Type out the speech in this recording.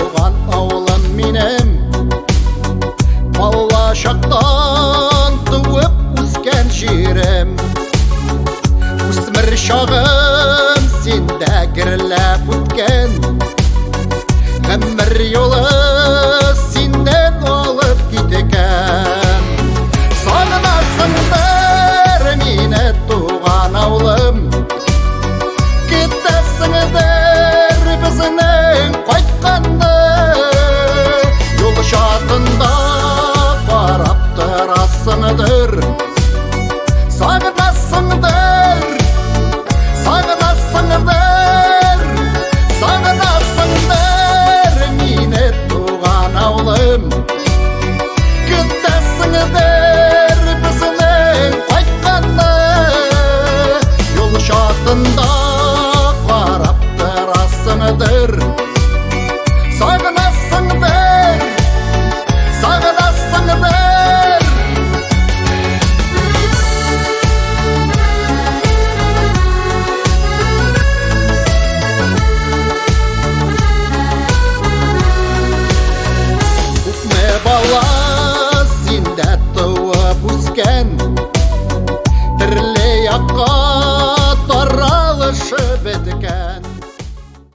туған ауылым менің, бала шақтан туып өскен жерім. Өсмір шағым сенде кірлеп өткен, өмір жолы сенден алып кеткен. Сағынасыңдар мені туған ауылым, кетесіңдер біздің қайтқанды. Жол шатында қарап тұрасыңдыр, сағынасыңдар, сағынасыңдар, сағынасыңдар мені туған ауылым, кетесіңдер біздің қайтқанды. Жол шатында қарап тұрасыңдыр, сағынасыңдар, сағынасыңдар. Үкме бала сенде туып өскен, тірілей аққа таралышы